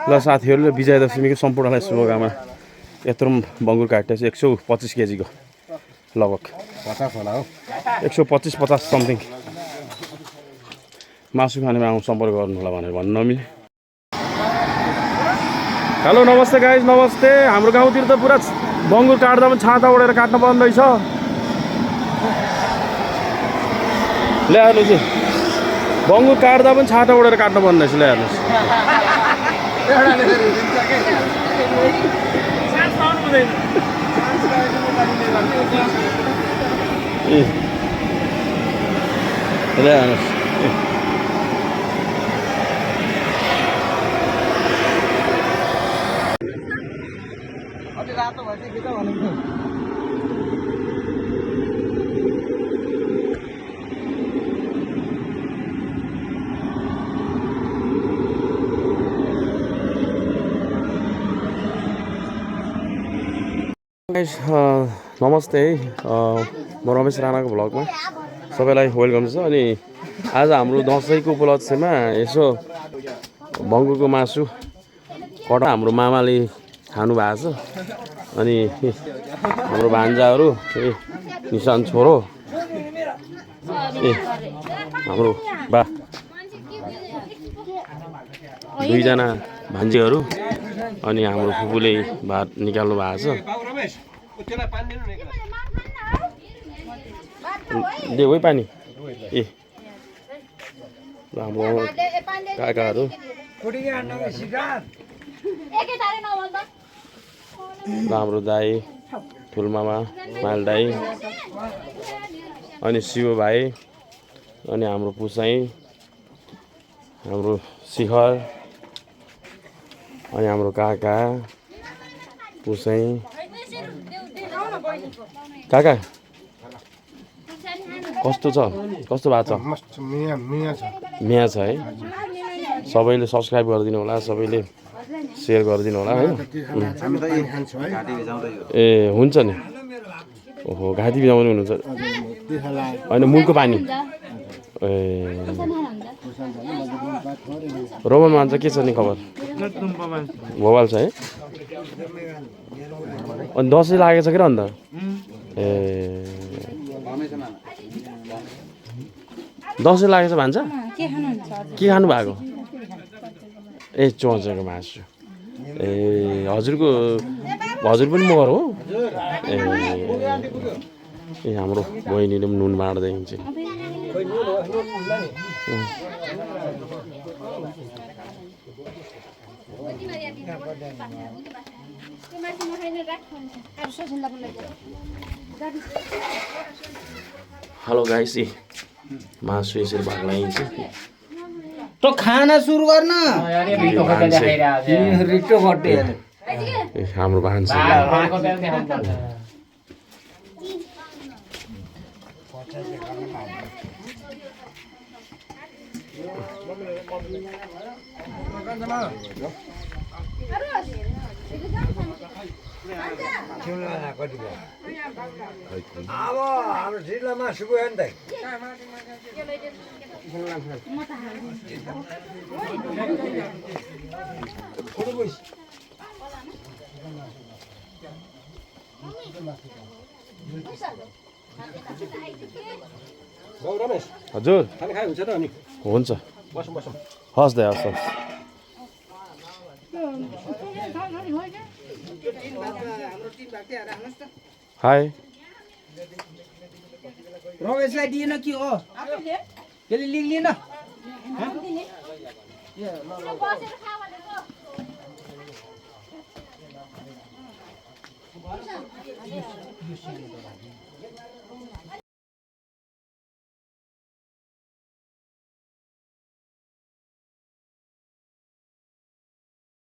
ल साथीहरूले विजयदशमीको सम्पूर्णलाई शुभकामना। यत्रो बङ्गुर काटेपछि 125 केजीको लगभग 50 होला हो 125-50 समथिङ मासु खानेमा आउँ सम्पर्क गर्नु होला भनेर भन्नु नमिले। हेलो नमस्ते गाइज, नमस्ते। हाम्रो गाउँतिर त पुरा बङ्गुर काट्दा पनि छाता ओढेर काट्न पर्ने रहेछ। ल्याउनुहोस्, बङ्गुर काट्दा पनि छाता ओढेर काट्नु पर्ने रहेछ। ल्याउनुहोस्। ल्याउनुहोस्। रातो भएपछि के त भनेको नमस्ते है, म रमेश राणाको भ्लगमा सबैलाई वेलकम छ। अनि आज हाम्रो दसैँको उपलक्ष्यमा यसो बङ्गुरको मासु कटा हाम्रो मामाले खानु भएको छ। अनि हाम्रो भान्जाहरू निशान छोरो हाम्रो बा दुईजना भान्जीहरू अनि हाम्रो फुपूले भात निकाल्नु भएको छ। देऊ पानी ए हाम्रो काकाहरू हाम्रो दाई ठुलमामा माल दाई अनि शिव भाइ अनि हाम्रो पुसाई हाम्रो शिखर अनि हाम्रो काका पुसाई काका कस्तो छ, कस्तो भएको छ? मिया छ है। सबैले सब्सक्राइब गरिदिनु होला, सबैले सेयर गरिदिनु होला है। ए हुन्छ नि। ओहो घाँटी बिजाउनु हुनुहुन्छ होइन, मुलको पानी। ए रोमन मान्छ के छ नि खबर? भोबाल छ है। अनि दसैँ लागेको छ कि र अन्त? ए दसैँ लागेको छ भन्छ? के खानु भएको? ए चोचेको मासु। ए हजुरको हजुर पनि मगर हो? ए हाम्रो बहिनीले पनि नुन बाँड्दै हुन्छ। हेलो गाइस, मासु यसरी भाग लगाइन्छ। तो खाना सुरु गर्न रिटो खट्टे हाम्रो भान्सा अब हाम्रो जिल्लामा सुरु भयो नि त। हजुर खाना खाइ हुन्छ त अनि हुन्छ। बसौँ बसौँ। हस् दाइ हस् हस्। हाई रमेशलाई दिएन कि हो? त्यसले लिएन।